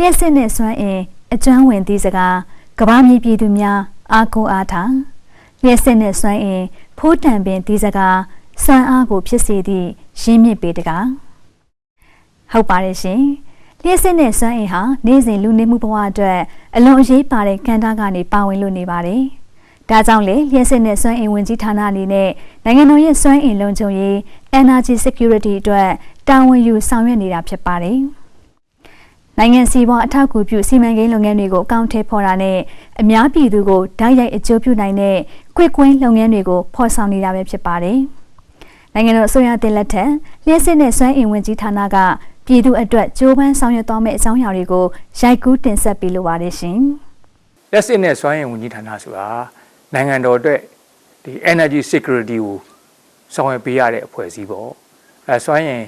ျှက်စစ်နဲ့စွမ်းအင်အကျွမ်းဝင်သည့်စကားကဘာမြေပြည်သူများအားကိုအားထားလျှက်စစ်နဲ့စွမ်းအင်ဖိုးတံပင်သည့်စကားစွမ်းအားကိုဖြစ်စေသည့်ရင်းမြစ်ပေတကားဟုတ်ပါတယ်ရှင်လျှက်စစ်နဲ့စွမ်းအင်ဟာနေ့စဉ်လူနေမှုဘဝအတွက်အလွန်အရေးပါတဲ့ကဏ္ဍကနေပါဝင်လို့နေပါတယ်ဒါကြောင့်လေလျှက်စစ်နဲ့စွမ်းအင်ဝန်ကြီးဌာနအနေနဲ့နိုင်ငံတော်ရဲ့စွမ်းအင်လုံခြုံရေး Energy Security အတွက်တာဝန်ယူဆောင်ရွက်နေတာဖြစ်ပါတယ်နိုင်ငံစီးပွားအထောက်အကူပြုစီမံကိန်းလုပ်ငန်းတွေကိုအကောင့်ထဲပေါ်တာနဲ့အများပြည်သူကိုဓာတ်ရိုက်အကျိုးပြုနိုင်တဲ့ကွစ်ကွင်းလုပ်ငန်းတွေကိုဖော်ဆောင်နေတာပဲဖြစ်ပါတယ်။နိုင်ငံတော်အစိုးရတင်လက်ထက်လျှက်စစ်နဲ့စွမ်းအင်ဝန်ကြီးဌာနကပြည်သူအတွက်ကြိုးပမ်းဆောင်ရွက်သွားမယ့်အကြောင်းအရာတွေကိုရိုက်ကူးတင်ဆက်ပေးလိုပါတယ်ရှင်။လျှက်စစ်နဲ့စွမ်းအင်ဝန်ကြီးဌာနဆိုတာနိုင်ငံတော်အတွက်ဒီ Energy Security ကိုဆောင်ရွက်ပေးရတဲ့အဖွဲ့အစည်းပေါ့။စွမ်းအင်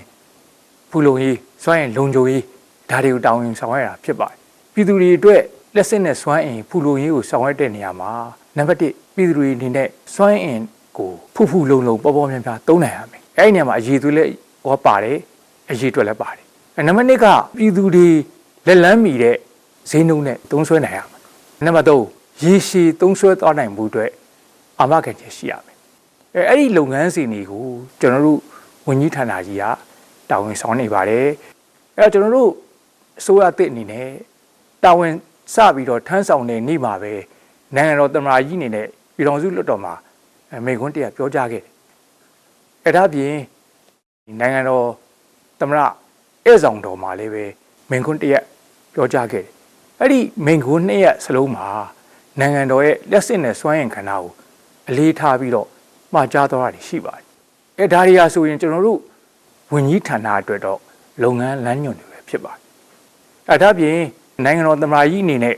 ဖူလုံရေးစွမ်းအင်လုံခြုံရေးဒါတွေကိုတောင်းရင်ဆောင်ရွက်တာဖြစ်ပါတယ်ပြည်သူတွေအတွက်လက်စစ်နဲ့စွမ်းအင်ဖူလုံရေးကိုဆောင်ရွက်တဲ့နေရာမှာနံပါတ်1ပြည်သူတွေအနေနဲ့စွမ်းအင်ကိုဖူလုံပေါ်ပေါ်များများသုံးနိုင်ရမယ်အဲ့ဒီနေရာမှာအရေးသွေးလည်းဟောပါတယ်အရေးတွက်လည်းပါတယ်နံပါတ်2ကပြည်သူတွေလက်လန်းမီတဲ့ဈေးနှုန်းနဲ့သုံးစွဲနိုင်ရမယ်နံပါတ်3ရေရှည်သုံးစွဲသွားနိုင်မှုအတွက်အာမခံချက်ရှိရမယ်အဲ့ဒီလုပ်ငန်းစဉ်တွေကိုကျွန်တော်တို့ဝန်ကြီးဌာနကြီးကတာဝန်ဆောင်နေပါတယ်အဲ့တော့ကျွန်တော်တို့အစိုးရအသစ်အနေနဲ့တာဝန်စပြီးတော့ထမ်းဆောင်တဲ့နေ့မှာပဲနိုင်ငံတော်သမ္မတကြီးအနေနဲ့ပြည်ထောင်စုလွှတ်တော်မှာမိန့်ခွန်းတရားပြောကြားခဲ့တယ်။အဲဒါပြင်နိုင်ငံတော်သမ္မတဧည့်ဆောင်တော်မှာလည်းပဲမိန့်ခွန်းတရားပြောကြားခဲ့တယ်။အဲ့ဒီမိန့်ခွန်းနှစ်ရက်စလုံးမှာနိုင်ငံတော်ရဲ့လက်စစ်နဲ့စွမ်းအင်ခန္ဓာကိုအလေးထားပြီးတော့မှာကြားတော်တာရှိပါတယ်။အဲဒါတွေဟာဆိုရင်ကျွန်တော်တို့ဝန်ကြီးဌာနအတွက်တော့လုပ်ငန်းလမ်းညွှန်တွေပဲဖြစ်ပါတယ်။အဲဒါပြင်နိုင်ငံတော်သမ္မတကြီးအနေနဲ့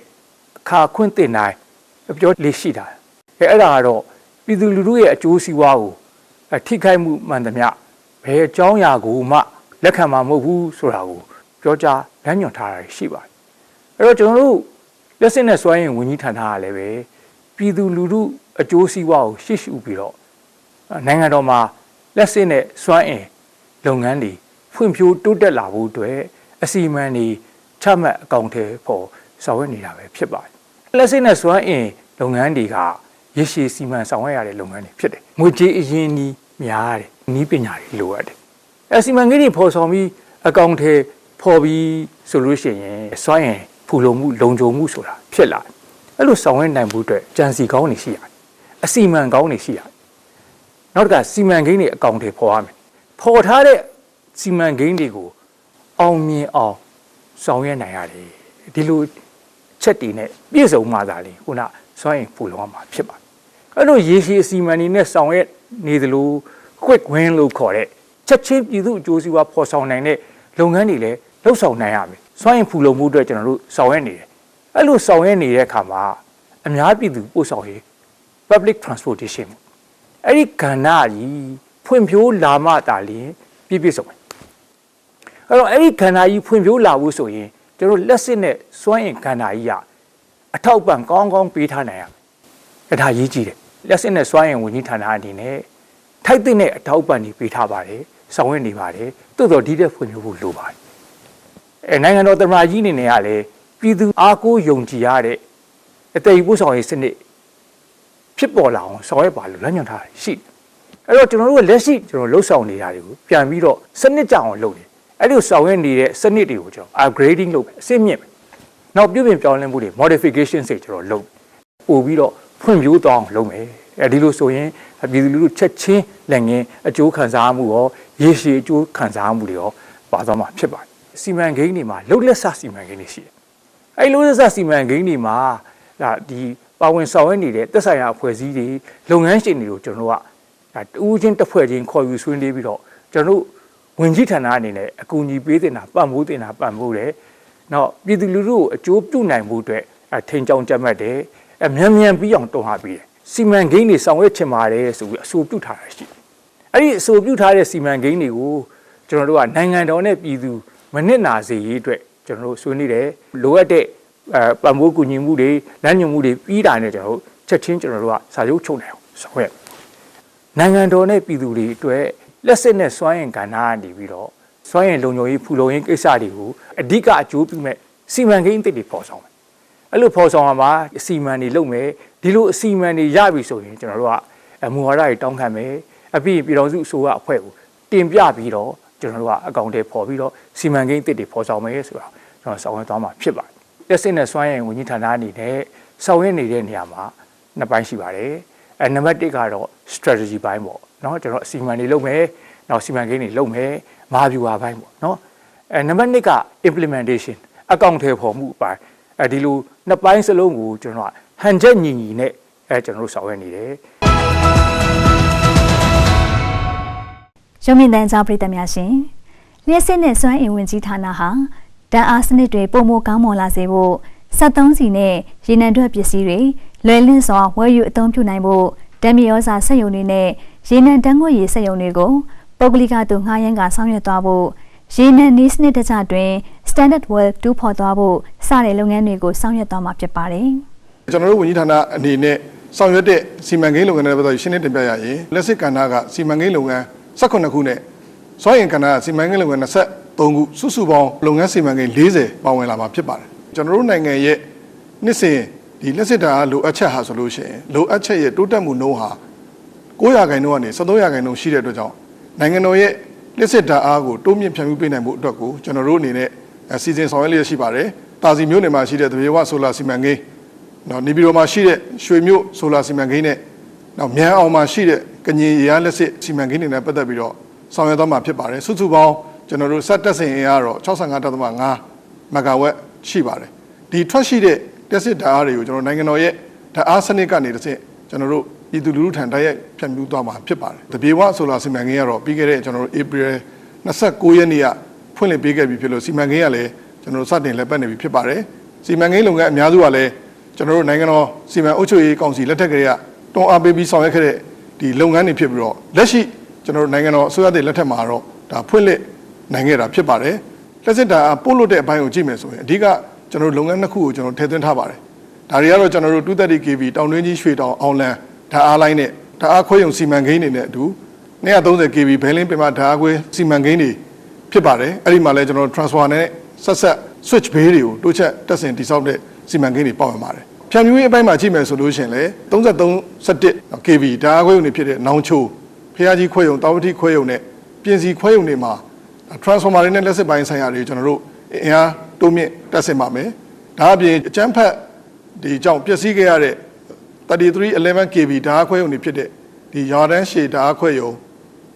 အခါခွင့်တင်နိုင်ပြောလေးရှိတာအဲ့ဒါကတော့ပြည်သူလူထုရဲ့အကျိုးစီးပွားကိုထိခိုက်မှုမှန်သမျှဘယ်အကြောင်းအရာကိုမှလက်ခံမှာမဟုတ်ဘူးဆိုတာကိုပြောကြားလမ်းညွှန်ထားတာရှိပါတယ်အဲ့တော့ကျွန်တော်တို့လက်စစ်နဲ့စွမ်းအင်ဝန်ကြီးဌာနကလည်းပဲပြည်သူလူထုအကျိုးစီးပွားကိုရှေ့ရှုပြီးတော့နိုင်ငံတော်မှာလက်စစ်နဲ့စွမ်းအင်လုပ်ငန်းတွေဖွံ့ဖြိုးတိုးတက်လာဖို့အတွက်အစီအမံတွေချမှတ်အကောင့်ထဲပေါ်ဆောင်ရွက်နေတာပဲဖြစ်ပါတယ်။လက်စစ်နဲ့စွမ်းအင်လုပ်ငန်းတွေကရရှိစီမံဆောင်ရွက်ရတဲ့လုပ်ငန်းတွေဖြစ်တယ်။ငွေကြေးအရင်းနှီးများတယ်။နည်းပညာတွေလိုအပ်တယ်။အစီမံကိန်းတွေပေါ်ဆောင်ပြီးအကောင့်ထဲပေါ်ပြီးဆိုလို့ရှိရင်စွမ်းအင်ဖူလုံမှုလုံခြုံမှုဆိုတာဖြစ်လာတယ်။အဲ့လိုဆောင်ရွက်နိုင်မှုအတွက်ကြံစီကောင်းနေရှိရတယ်။အစီမံကောင်းနေရှိရတယ်။နောက်တစ်ခါစီမံကိန်းတွေအကောင့်ထဲပေါ်ရမယ်။ပေါ်ထားတဲ့စီမံကိန်းတွေကိုအောင်မြင်အောင်ဆောင်ရွက်နိုင်ရတယ်ဒီလိုချက်တွေနဲ့ပြည့်စုံမှသာလေခုနစွမ်းရင်ပူလောမှာဖြစ်ပါတယ်အဲ့လိုရေရှည်အစီအမံတွေနဲ့ဆောင်ရွက်နေသလို quick win လို့ခေါ်တဲ့ချက်ချင်းပြည်သူအကျိုးစီးပွားဖော်ဆောင်နိုင်တဲ့လုပ်ငန်းတွေလည်းလှုပ်ဆောင်နိုင်ရမယ်စွမ်းရင်ပူလုံမှုအတွက်ကျွန်တော်တို့ဆောင်ရွက်နေတယ်အဲ့လိုဆောင်ရွက်နေတဲ့အခါမှာအများပြည်သူပို့ဆောင်ရေး public transportation အဲ့ဒီကဏ္ဍကြီးဖွံ့ဖြိုးလာမှသာလျှင်ပြည့်စုံတယ်အဲ့တော့အဲ့ဒီခန္ဓာကြီးဖွံ့ဖြိုးလာဖို့ဆိုရင်ကျွန်တော်လက်စစ်နဲ့စွမ်းအင်ခန္ဓာကြီးကအထောက်ပံ့ကောင်းကောင်းပေးထားနိုင်ရမယ်။ဒါရေးကြည့်တယ်။လက်စစ်နဲ့စွမ်းအင်ဝန်ကြီးဌာနအနေနဲ့ထိုက်တဲ့အထောက်ပံ့တွေပေးထားပါတယ်။ဆောင်ရွက်နေပါတယ်။သို့တော်ဒီတဲ့ဖွံ့ဖြိုးဖို့လိုပါတယ်။နိုင်ငံတော်သမ္မတကြီးအနေနဲ့ကလည်းပြည်သူအားကိုးယုံကြည်ရတဲ့အသေးပို့ဆောင်ရေးစနစ်ဖြစ်ပေါ်လာအောင်ဆောင်ရွက်ပါလို့လမ်းညွှန်ထားရှိတယ်။အဲ့တော့ကျွန်တော်တို့လက်ရှိကျွန်တော်လှုပ်ဆောင်နေတာတွေကိုပြန်ပြီးတော့စနစ်ကြအောင်လုပ်တယ်အဲ့လိုဆောင်ရွက်နေတဲ့စနစ်တွေကိုကျွန်တော် upgrading လုပ်အဆင့်မြင့်မယ်။နောက်ပြုပြင်ပြောင်းလဲမှုတွေ modification တွေကျွန်တော်လုပ်ပို့ပြီးတော့ဖွံ့ဖြိုးသွားအောင်လုပ်မယ်။အဲဒီလိုဆိုရင်ပြည်သူလူထုချက်ချင်းလက်ငင်းအကျိုးခံစားမှုရောရေရှည်အကျိုးခံစားမှုတွေရောပါသွားမှာဖြစ်ပါတယ်။စီမံကိန်းတွေမှာလှုပ်လက်ဆစီမံကိန်းတွေရှိတယ်။အဲဒီလှုပ်လက်ဆစီမံကိန်းတွေမှာဒီပါဝင်ဆောင်ရွက်နေတဲ့သက်ဆိုင်ရာအဖွဲ့အစည်းတွေလုပ်ငန်းရှင်တွေကိုကျွန်တော်တို့ကတူးချင်းတစ်ဖွဲ့ချင်းခေါ်ယူဆွေးနွေးပြီးတော့ကျွန်တော်တို့ဝင်ကြီးဌာနအနေနဲ့အကူအညီပေးတင်တာပံ့ပိုးတင်တာပံ့ပိုးတယ်။နောက်ပြည်သူလူထုကိုအကျိုးပြုနိုင်မှုအတွက်ထိန်ကြောင်ကြက်မှတ်တယ်။မြန်ပြီးအောင်တွန်းအားပေးတယ်။စီမံကိန်းတွေဆောင်ရွက်ချင်ပါတယ်ဆိုပြီးအဆိုပြုထားတာရှိတယ်။အဲ့ဒီအဆိုပြုထားတဲ့စီမံကိန်းတွေကိုကျွန်တော်တို့ကနိုင်ငံတော်နဲ့ပြည်သူမနစ်နာစေရေးအတွက်ကျွန်တော်တို့ဆွေးနွေးတယ်။လိုအပ်တဲ့ပံ့ပိုးကူညီမှုတွေလမ်းညွှန်မှုတွေပြီးတာနဲ့ကျွန်တော်တို့ချက်ချင်းကျွန်တော်တို့ကစာချုပ်ချုပ်နိုင်အောင်ဆောင်ရွက်နိုင်ငံတော်နဲ့ပြည်သူတွေအတွက်လက်စစ်နဲ့စွမ်းအင်ကဏ္ဍကနေပြီးတော့စွမ်းအင်လုံခြုံရေးဖူလုံရေးကိစ္စတွေကိုအဓိကအကျိုးပြုမဲ့ စီမံကိန်းအသစ်တွေပေါ်ဆောင်မယ်အဲ့လိုပေါ်ဆောင်ရမှာအစီအမံတွေလုပ်မယ်ဒီလိုအစီအမံတွေရပြီဆိုရင်ကျွန်တော်တို့ကမူဝါဒတွေတောင်းခံမယ်အပြီးပြည်တော်စုအစိုးရအဖွဲ့ကိုတင်ပြပြီးတော့ကျွန်တော်တို့ကအကောင့်တွေပေါ်ပြီးတော့စီမံကိန်းအသစ်တွေပေါ်ဆောင်မယ်ဆိုတာကျွန်တော်ဆောင်ရွက်သွားမှာဖြစ်ပါတယ်။လက်စစ်နဲ့စွမ်းရည်ဝန်ကြီးဌာနအနေနဲ့ဆောင်ရွက်နေတဲ့နေရာမှာနှစ်ပိုင်းရှိပါတယ်။နံပါတ်1ကတော့ strategy ဘိုင်းပေါ့နော်ကျွန်တော်အစီအမံတွေလုပ်မယ်နောက်စီမံကိန်းတွေလုပ်မယ်မဟာဗျူဟာဘိုင်းပေါ့နော်နံပါတ်2က implementation အကောင့်တွေပေါ်မှုအပိုင်းဒီလိုနှစ်ပိုင်းစလုံးကိုကျွန်တော်ဟန်ချက်ညီညီနဲ့ကျွန်တော်တို့ဆောင်ရွက်နေတယ်ရုံမြင့်တန်းကြားပြည်သူများရှင်လျှက်စစ်နဲ့စွမ်းအင်ဝင်ကြီးဌာနဟာတန်အားစနစ်တွေပုံမကောင်းမွန်လာစေဖို့73စီနဲ့ရေနံထွက်ပစ္စည်းတွေလွယ်လင့်စွာဝယ်ယူအသုံးပြုနိုင်ဖို့ဓာတ်မြေဩဇာစက်ရုံတွေနဲ့ရေနံတန်းငွေရည်စက်ရုံတွေကိုပုဂ္ဂလိကသူငှားရမ်းကဆောင်ရွက်သွားဖို့ရေနံနည်းစနစ်တကျတွင် Standard Well တူးဖော်သွားဖို့စတဲ့လုပ်ငန်းတွေကိုဆောင်ရွက်သွားမှာဖြစ်ပါတယ်။ကျွန်တော်တို့ဝန်ကြီးဌာနအနေနဲ့ဆောင်ရွက်တဲ့စီမံကိန်းလုပ်ငန်းတွေပတ်သက်ရှင်းလင်းတင်ပြရရင်လက်စစ်ကဏ္ဍကစီမံကိန်းလုပ်ငန်း18ခုနဲ့စွမ်းအင်ကဏ္ဍကစီမံကိန်းလုပ်ငန်း23ခုစုစုပေါင်းလုပ်ငန်းစီမံကိန်း40ပါဝင်လာမှာဖြစ်ပါတယ်။ကျွန်တော်တို့နိုင်ငံရဲ့နှစ်စဉ်ဒီလက်စစ်ဓာတ်လိုအပ်ချက်ဟာဆိုလို့ရှိရင်လိုအပ်ချက်ရဲ့တိုးတက်မှုနှုန်းဟာ9%ကနေ13%ရှိတဲ့အတွက်ကြောင့်နိုင်ငံတော်ရဲ့လက်စစ်ဓာတ်အားကိုတိုးမြင့်ဖြန့်ဖြူးပေးနိုင်မှုအတွက်ကိုကျွန်တော်တို့အနေနဲ့စီစဉ်ဆောင်ရွက်လျက်ရှိပါတယ်။တာစီမြို့နယ်မှာရှိတဲ့သပြေဝဆိုလာစီမံကိန်းနော်နေပြည်တော်မှာရှိတဲ့ရွှေမြို့ဆိုလာစီမံကိန်းနဲ့နောက်မြန်အောင်မှာရှိတဲ့ကညင်ရလက်စစ်စီမံကိန်းတွေနဲ့ပတ်သက်ပြီးတော့ဆောင်ရွက်သွားမှာဖြစ်ပါတယ်စုစုပေါင်းကျွန်တော်တို့စက်တက်စင်အင်အားတော့ 65.5 မဂါဝက်ရှိပါတယ်ဒီထွက်ရှိတဲ့တက်စစ်ဓာတ်အားတွေကိုကျွန်တော်နိုင်ငံတော်ရဲ့ဓာတ်အားစနစ်ကနေတစ်ဆင့်ကျွန်တော်တို့ပြည်သူလူထုထံတိုက်ရိုက်ဖြန့်ဖြူးသွားမှာဖြစ်ပါတယ်တပြေဝဆိုလာစီမံကိန်းကတော့ပြီးခဲ့တဲ့ကျွန်တော်တို့ဧပြီ29ရက်နေ့ကဖွင့်လှစ်ပေးခဲ့ပြီဖြစ်လို့စီမံကိန်းကလည်းကျွန်တော်တို့စတင်လက်ပတ်နေပြီဖြစ်ပါတယ်စီမံကိန်းလုပ်ငန်းအများစုကလည်းကျွန်တော်တို့နိုင်ငံတော်စီမံအုပ်ချုပ်ရေးကောင်စီလက်ထက်ကလေးကတွန်းအားပေးပြီးဆောင်ရွက်ခဲ့တဲ့ဒီလုပ်ငန်းတွေဖြစ်ပြီးတော့လက်ရှိကျွန်တော်တို့နိုင်ငံတော်အစိုးရတဲ့လက်ထက်မှာတော့ဒါဖွင့်လှစ်နိုင်ခဲ့တာဖြစ်ပါတယ်လက်စစ်တာပို့လို့တဲ့အပိုင်းကိုကြည့်မယ်ဆိုရင်အဓိကကျွန်တော်တို့လုပ်ငန်းနှစ်ခုကိုကျွန်တော်ထည့်သွင်းထားပါတယ်ဒါတွေကတော့ကျွန်တော်တို့230 kV တောင်တွင်းကြီးရွှေတောင်အောင်လန်ဓာတ်အားလိုင်းနဲ့ဓာတ်အားခွဲရုံစီမံကိန်းတွေနဲ့အတူ230 kV ဘဲလင်းပင်မဓာတ်အားခွဲစီမံကိန်းတွေဖြစ်ပါတယ်အဲ့ဒီမှာလည်းကျွန်တော် transformer နဲ့ဆက် switch bay တွေကိုတိုးချက်တက်ဆင်တိစောက်တဲ့စီမံကိန်းတွေပေါဝင်ပါတယ်ဖြန့်ဖြူးရေးအပိုင်းမှာကြည့်မယ်ဆိုလို့ရှိရင်လည်း33 kV ဓာတ်အားခွဲရုံတွေဖြစ်တဲ့နောင်ချိုဖျားကြီးခွဲရုံတာဝတိခွဲရုံနဲ့ပြင်စီခွဲရုံတွေမှာ transformer တွေနဲ့လက်စစ်ပိုင်းဆိုင်ရာတွေကျွန်တော်တို့အင်အားတိုးမြင့်တက်ဆင်ပါမယ်ဒါအပြင်အကျန်းဖက်ဒီကြောင့်ပျက်စီးခဲ့ရတဲ့3311 kV ဓာတ်အားခွဲရုံတွေဖြစ်တဲ့ဒီရာတန်းရှည်ဓာတ်အားခွဲရုံ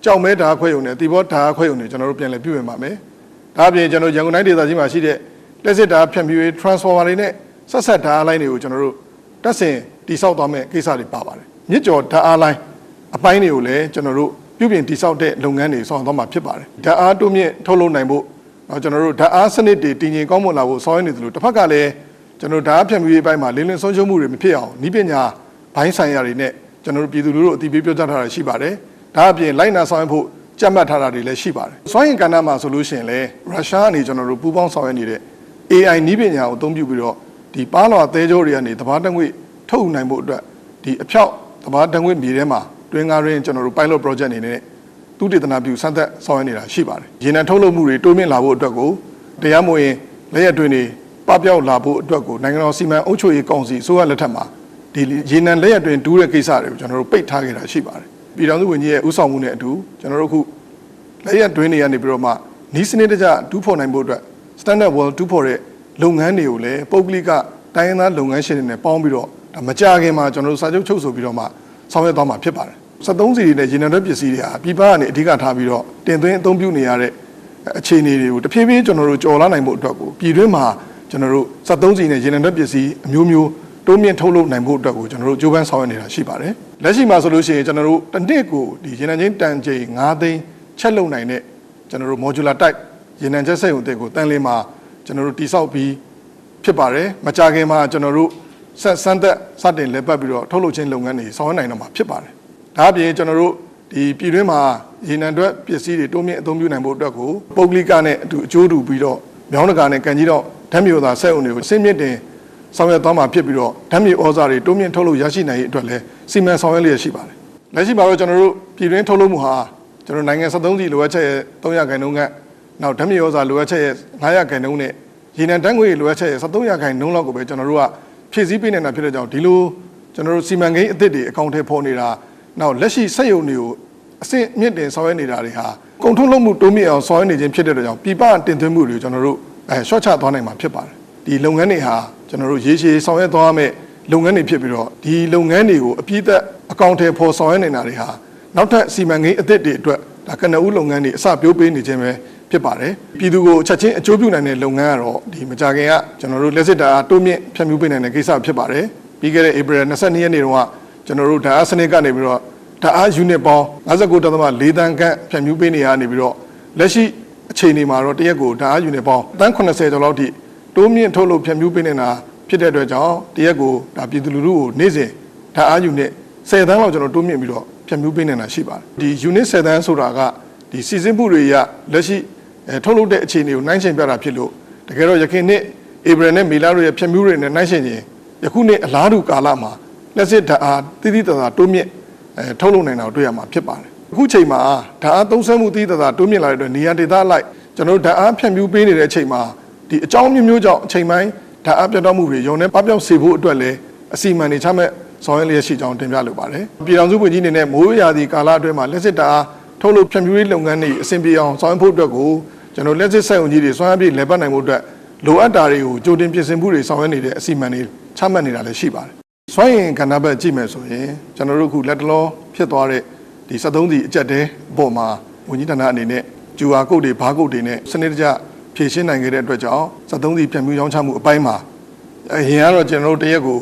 ကြောက်မဲဓာတ်ခွဲရုံနဲ့တီဘောဓာတ်ခွဲရုံတွေကျွန်တော်တို့ပြန်လည်ပြုပြင်ပါမယ်ဒါအပြင်ကျွန်တော်ရန်ကုန်တိုင်းဒေသကြီးမှာရှိတဲ့လက်စစ်ဓာတ်ဖြန့်ဖြူးရေး transformer တွေနဲ့ဆက်ဓာတ်အားလိုင်းတွေကိုကျွန်တော်တို့တက်ဆင်တိစောက်သွားမယ့်ကိစ္စတွေပါပါတယ်မြစ်ကျော်ဓာတ်အားလိုင်းအပိုင်းတွေကိုလည်းကျွန်တော်တို့ပြုပြင်တိစောက်တဲ့လုပ်ငန်းတွေဆောင်သွားမှာဖြစ်ပါတယ်ဓာတ်အားတိုးမြင့်ထုတ်လုပ်နိုင်ဖို့ကျွန်တော်တို့ဓာတ်အားစနစ်တွေတည်ငြိမ်ကောင်းမွန်လာဖို့ဆောင်ရွက်နေသလိုတစ်ဖက်ကလည်းကျွန်တော်တို့ဓာတ်ဖြန့်ဖြူးရေးပိုင်းမှာလင်းလင်းဆုံးရှုံးမှုတွေမဖြစ်အောင်ဤပညာဘိုင်းဆိုင်ရာတွေနဲ့ကျွန်တော်တို့ပြည်သူလူထုအသိပေးပြောကြားထားတာရှိပါတယ်ဒါအပြင်လိုက်နာဆောင်ရွက်ဖို့ကြက်မှတ်ထားတာတွေလည်းရှိပါတယ်စွမ်းအင်ကဏ္ဍမှာဆိုလို့ရှိရင်လည်းရုရှားကနေကျွန်တော်တို့ပူးပေါင်းဆောင်ရွက်နေတဲ့ AI နည်းပညာကိုအသုံးပြုပြီးတော့ဒီပါးလွာသဲကြိုးတွေကနေတဘာတငွေထုတ်နိုင်ဖို့အတွက်ဒီအဖြောက်တဘာတငွေမြေထဲမှာတွင်းကားရင်းကျွန်တော်တို့ pilot project အနေနဲ့သူတည်တနာပြုစမ်းသပ်ဆောင်ရွက်နေတာရှိပါတယ်ရေနံထုတ်လုပ်မှုတွေတိုးမြင့်လာဖို့အတွက်ကိုတရားမဝင်လက်ရတွင်တွေပပျောက်လာဖို့အတွက်ကိုနိုင်ငံတော်စီမံအုပ်ချုပ်ရေးကောင်စီအစိုးရလက်ထက်မှာဒီရေနံလက်ရတွင်တူးတဲ့ကိစ္စတွေကိုကျွန်တော်တို့ပိတ်ထားခဲ့တာရှိပါတယ်ပြည်ထောင်စုဝန်ကြီးရဲ့ဦးဆောင်မှုနဲ့အတူကျွန်တော်တို့ခုလက်ရတွင်တွေကနေပြီးတော့မှနီးစနစ်တကျတူးဖော်နိုင်ဖို့အတွက် Standard Well တူးဖော်တဲ့လုပ်ငန်းတွေကိုလည်းပုဂ္ဂလိကတိုင်းရင်းသားလုပ်ငန်းရှင်တွေနဲ့ပေါင်းပြီးတော့မကြခင်မှာကျွန်တော်တို့စာချုပ်ချုပ်ဆိုပြီးတော့မှဆောင်ရွက်သွားမှာဖြစ်ပါတယ်73စီတွေနဲ့ရေနံထွက်ပစ္စည်းတွေဟာပြည်ပကနေအဓိကထားပြီးတော့တင်သွင်းအသုံးပြုနေရတဲ့အခြေအနေတွေကိုတဖြည်းဖြည်းကျွန်တော်တို့ကြော်လာနိုင်ဖို့အတွက်ကိုပြည်တွင်းမှာကျွန်တော်တို့73စီနဲ့ရေနံထွက်ပစ္စည်းအမျိုးမျိုးတိုးမြင့်ထုတ်လုပ်နိုင်ဖို့အတွက်ကိုကျွန်တော်တို့ကြိုးပမ်းဆောင်ရွက်နေတာရှိပါတယ်လက်ရှိမှာဆိုလို့ရှိရင်ကျွန်တော်တို့တစ်နှစ်ကိုဒီရေနံချင်းတန်ချိန်9သိန်းချက်လုံနိုင်တဲ့ကျွန်တော်တို့ modular type ရေနံချက်စက်ရုံအသစ်ကိုတန်လင်းမှာကျွန်တော်တို့တိစောက်ပြီးဖြစ်ပါတယ်မကြခင်မှာကျွန်တော်တို့စမ်းသက်စတင်လက်ပတ်ပြီးတော့ထုတ်လုပ်ခြင်းလုပ်ငန်းတွေဆောင်ရွက်နိုင်တော့မှာဖြစ်ပါတယ်ဒါအပြင်ကျွန်တော်တို့ဒီပြည်တွင်းမှာရေနံထွက်ပစ္စည်းတွေတိုးမြင့်အသုံးပြုနိုင်ဖို့အတွက်ကိုပုဂ္ဂလိကနဲ့အတူအကျိုးတူပြီးတော့မြောင်းတကာနဲ့ကန်ကြီးတော့ဓာတ်မြေဩဇာစက်အုံတွေကိုစင်းမြင့်တင်ဆောင်ရွက်သွားမှာဖြစ်ပြီးတော့ဓာတ်မြေဩဇာတွေတိုးမြင့်ထုတ်လုပ်ရရှိနိုင်ရေးအတွက်လည်းစီမံဆောင်ရွက်လျက်ရှိပါတယ်လက်ရှိမှာတော့ကျွန်တော်တို့ပြည်တွင်းထုတ်လုပ်မှုဟာကျွန်တော်နိုင်ငံ73စီလိုအပ်ချက်ရဲ့300ခန့်နှုန်းကနောက်ဓာတ်မြေဩဇာလိုအပ်ချက်ရဲ့900ခန့်နှုန်းနဲ့ ရေနံတန်းငွေလိုအပ်ချက်ရဲ့73ရာခိုင်နှုန်းလောက်ကိုပဲကျွန်တော်တို့ကဖြည့်ဆည်းပေးနေတာဖြစ်တဲ့ကြောင့်ဒီလိုကျွန်တော်တို့စီမံကိန်းအသစ်တွေအကောင့်ထဲပေါ်နေတာနောက်လက်ရှိစက်ရုံတွေကိုအဆင့်မြင့်တင်ဆောင်ရွက်နေတာတွေဟာကုန်ထုတ်လုပ်မှုတိုးမြင့်အောင်ဆောင်ရွက်နေခြင်းဖြစ်တဲ့ကြောင့်ပြည်ပတင်သွင်းမှုတွေကျွန်တော်တို့ရှော့ချသွားနိုင်မှာဖြစ်ပါတယ်ဒီလုပ်ငန်းတွေဟာကျွန်တော်တို့ရေရှည်ဆောင်ရွက်သွားမယ့်လုပ်ငန်းတွေဖြစ်ပြီးတော့ဒီလုပ်ငန်းတွေကိုအပြည့်အစုံအကောင့်ထဲပေါ်ဆောင်ရွက်နေတာတွေဟာနောက်ထပ်စီမံကိန်းအသစ်တွေအတွက်ဒါကနဦးလုပ်ငန်းတွေအစပြိုးပေးနေခြင်းပဲဖြစ်ပါတယ်ပြည်သူကိုချက်ချင်းအကျိုးပြုနိုင်တဲ့လုပ်ငန်းကတော့ဒီမကြခင်ကကျွန်တော်တို့လက်စစ်ဓာတ်အားတိုးမြင့်ဖြန့်ဖြူးပေးနိုင်တဲ့ကိစ္စဖြစ်ပါတယ်ပြီးခဲ့တဲ့ April 22 ရက်နေ့တုန်းကကျွန်တော်တို့ဓာတ်အားစနစ်ကနေပြီးတော့ဓာတ်အား unit ပေါင်း59.4 တန်းခန့်ဖြန့်ဖြူးပေးနေရနေပြီးတော့လက်ရှိအခြေအနေမှာတော့တရက်ကိုဓာတ်အား unit ပေါင်းတန်း80ကျော်လောက်ထိတိုးမြင့်ထုတ်လုပ်ဖြန့်ဖြူးပေးနေတာဖြစ်တဲ့အတွက်ကြောင့်တရက်ကိုဒါပြည်သူလူထုကိုနေ့စဉ်ဓာတ်အား unit 10 တန်းလောက်ကျွန်တော်တိုးမြင့်ပြီးတော့ဖြန့်ဖြူးပေးနေတာရှိပါတယ်ဒီ unit 10 တန်းဆိုတာကဒီစီစဉ်မှုတွေရလက်ရှိထုတ်လုပ်တဲ့အခြေအနေကိုနှိုင်းယှဉ်ပြတာဖြစ်လို့တကယ်တော့ယခင်နှစ် April နဲ့မေလတို့ရဲ့ဖြန့်ဖြူးတွေနဲ့နှိုင်းယှဉ်ရင်ယခုနှစ်အလားတူကာလမှာလက်စစ်ဓာတ်အားတိတိတသာတိုးမြင့်ထုတ်လုပ်နိုင်တာကိုတွေ့ရမှာဖြစ်ပါတယ်အခုချိန်မှာဓာတ်အားသုံးစွဲမှုတိတိတသာတိုးမြင့်လာတဲ့အတွက်နေရာဒေသအလိုက်ကျွန်တော်တို့ဓာတ်အားဖြန့်ဖြူးပေးနေတဲ့အချိန်မှာဒီအကြောင်းမျိုးကြောင့်အချိန်ပိုင်းဓာတ်အားပြတ်တောက်မှုတွေရုံနဲ့ပပျောက်စေဖို့အတွက်လည်းအစီအမံတွေချမှတ်ဆောင်ရွက်လျက်ရှိကြောင်းတင်ပြလိုပါတယ်ပြည်ထောင်စုဝန်ကြီးအနေနဲ့မိုးရာသီကာလအတွင်းမှာလက်စစ်ဓာတ်အားထုတ်လုပ်ဖြန့်ဖြူးရေးလုပ်ငန်းတွေအဆင်ပြေအောင်ဆောင်ရွက်ဖို့အတွက်ကိုကျွန်တော်လက်စစ်စက်ရုံကြီးတွေစွမ်းအားပြည့်လည်ပတ်နိုင်ဖို့အတွက်လိုအပ်တာတွေကိုကြိုတင်ပြင်ဆင်မှုတွေဆောင်ရွက်နေတဲ့အစီအမံတွေချမှတ်နေတာလည်းရှိပါတယ်စွမ်းအင်ကဏ္ဍဘက်ကြည့်မယ်ဆိုရင်ကျွန်တော်တို့ခုလက်တလောဖြစ်သွားတဲ့ဒီ73စီအကြက်တဲအပေါ်မှာဝန်ကြီးဌာနအနေနဲ့ QR code တွေဘားကုတ်တွေနဲ့စနစ်တကျဖြည့်ရှင်းနိုင်ခဲ့တဲ့အတွက်ကြောင့်73စီပြန်ပြီးရောင်းချမှုအပိုင်းမှာအရင်ကတော့ကျွန်တော်တို့တရက်ကို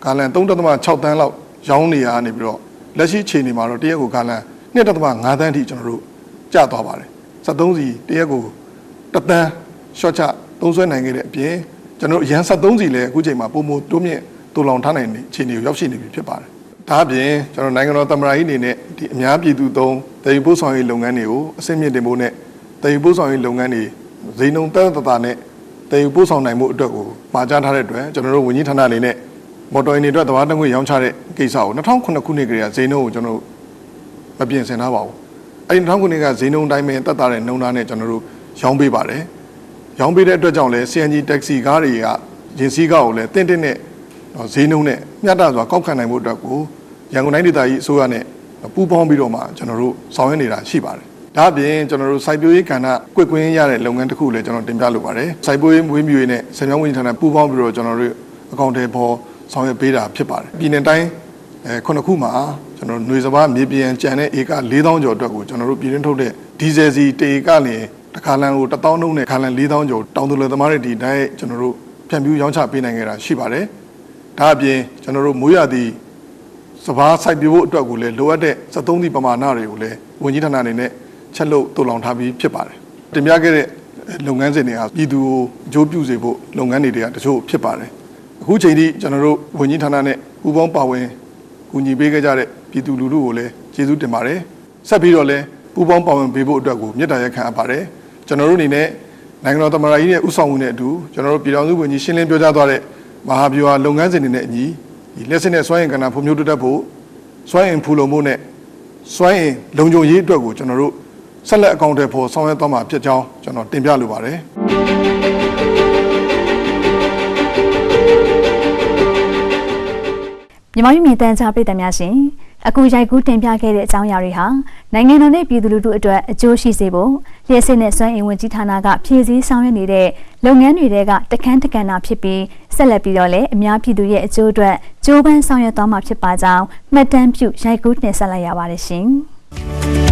ဂါလန် 3.6 တန်းလောက်ရောင်းနေရနေပြီးတော့လက်ရှိချိန်ဒီမှာတော့တရက်ကိုဂါလန် 2.5 တန်းထိကျွန်တော်တို့ကျသွားပါတယ်73စီတရက်ကို1တန်းရှော့ချသုံးစွဲနိုင်ခဲ့တဲ့အပြင်ကျွန်တော်တို့ရန်73စီလည်းအခုချိန်မှာပုံမတိုးမြင့်တူလောင်ထားနိုင်တဲ့အခြေအနေကိုရောက်ရှိနေပြီဖြစ်ပါတယ်ဒါအပြင်ကျွန်တော်နိုင်ငံတော်သမ္မတကြီးအနေနဲ့ဒီအများပြည်သူသုံးတည်ယူပို့ဆောင်ရေးလုပ်ငန်းတွေကိုအဆင့်မြင့်တင်ဖို့နဲ့တည်ယူပို့ဆောင်ရေးလုပ်ငန်းတွေဈေးနှုန်းတက်တာနဲ့တည်ယူပို့ဆောင်နိုင်မှုအတွက်ကိုမှာကြားထားတဲ့အတွက်ကျွန်တော်တို့ဝန်ကြီးဌာနအနေနဲ့မော်တော်ယာဉ်တွေအတွက်သဘာဝဓာတ်ငွေ့ရောင်းချတဲ့ကိစ္စကို2009ခုနှစ်ကတည်းကဈေးနှုန်းကိုကျွန်တော်တို့မပြင်ဆင်ထားပါဘူးအဲဒီ2009ခုနှစ်ကဈေးနှုန်းတိုင်းပဲတက်တာတဲ့နှုန်းသားနဲ့ကျွန်တော်တို့ရောင်းပေးပါတယ်ရောင်းပေးတဲ့အတွက်ကြောင့်လည်း CNG taxi ကားတွေကယာဉ်စီးကားကိုလည်းတင့်တဲ့ဈေးနှုန်းနဲ့မျှတစွာကောက်ခံနိုင်ဖို့အတွက်ကိုရန်ကုန်တိုင်းဒေသကြီးအစိုးရနဲ့ပူးပေါင်းပြီးတော့မှကျွန်တော်တို့ဆောင်ရွက်နေတာရှိပါတယ်ဒါအပြင်ကျွန်တော်တို့စိုက်ပျိုးရေးကဏ္ဍကွက်ကွင်းရတဲ့လုပ်ငန်းတစ်ခုလည်းကျွန်တော်တင်ပြလိုပါတယ်စိုက်ပျိုးရေးမွေးမြူရေးနဲ့ဆယ်မြောင်းဝန်ကြီးဌာနပူးပေါင်းပြီးတော့ကျွန်တော်တို့အကောင့်တွေပေါ်ဆောင်ရွက်ပေးတာဖြစ်ပါတယ်ပြည်နယ်တိုင်း9ခုမှာကျွန်တော်ຫນွေစပါးမြေပြင်ကြံတဲ့ဧက4000ကျော်အတွက်ကိုကျွန်တော်တို့ပြည်တွင်းထုတ်တဲ့ဒီဇယ်စီတေကလည်းတစ်ခါလန်ကို1000နှုန်းနဲ့ခါလန်4000ကျော်တောင်သူလယ်သမားတွေဒီတိုင်းကျွန်တော်တို့ဖြန့်ဖြူးရောင်းချပေးနိုင်ခဲ့တာရှိပါတယ်ဒါအပြင်ကျွန်တော်တို့မိုးရာသီစပါးစိုက်ပျိုးဖို့အတွက်ကိုလည်းလိုအပ်တဲ့73စီပမာဏတွေကိုလည်းဝန်ကြီးဌာနအနေနဲ့ချက်လို့တူလောင်ထားပြီးဖြစ်ပါတယ်တင်ပြခဲ့တဲ့လုပ်ငန်းစဉ်တွေဟာပြည်သူကိုအကျိုးပြုစေဖို့လုပ်ငန်းတွေကတချို့ဖြစ်ပါတယ်အခုချိန်ထိကျွန်တော်တို့ဝန်ကြီးဌာနနဲ့ပူးပေါင်းပါဝင်ကူညီပေးခဲ့ကြတဲ့ပြည်သူလူထုကိုလည်းကျေးဇူးတင်ပါတယ်ဆက်ပြီးတော့လည်းပူးပေါင်းပါဝင်ပေးဖို့အတွက်ကိုမြစ်တာရက်ခံအပ်ပါတယ်ကျွန်တော်တို့အနေနဲ့နိုင်ငံတော်သမ္မတကြီးရဲ့ဥဆောင်မှုနဲ့အတူကျွန်တော်တို့ပြည်ထောင်စုဝန်ကြီးရှင်းလင်းပြောကြားသွားတဲ့မဟာဗျူဟာလုပ်ငန်းစဉ်တွေနဲ့အညီဒီလက်စစ်နဲ့စွမ်းအင်ကဏ္ဍဖွံ့ဖြိုးတိုးတက်ဖို့စွမ်းအင်ဖူလုံမှုနဲ့စွမ်းအင်လုံခြုံရေးအတွက်ကိုကျွန်တော်တို့ဆက်လက်အကောင့်တွေပေါ်ဆောင်ရွက်သွားမှာဖြစ်ကြောင်းကျွန်တော်တင်ပြလိုပါတယ်မြန်မာပြည်တန်ချာပြည်သူများရှင်အခုရိုက်ကူးတင်ပြခဲ့တဲ့အကြောင်းအရာတွေဟာနိုင်ငံတော်နဲ့ပြည်သူလူထုအတွက်အကျိုးရှိစေဖို့လျှက်စစ်နဲ့စွမ်းအင်ဝန်ကြီးဌာနကဖြည့်ဆည်းဆောင်ရွက်နေတဲ့လုပ်ငန်းတွေကတခန်းတကန်တာဖြစ်ပြီးဆက်လက်ပြီးတော့လည်းအများပြည်သူရဲ့အကျိုးအတွက်ကြိုးပမ်းဆောင်ရွက်သွားမှာဖြစ်ပါကြောင်းမှတ်တမ်းပြုရိုက်ကူးတင်ဆက်လိုက်ရပါတယ်ရှင်။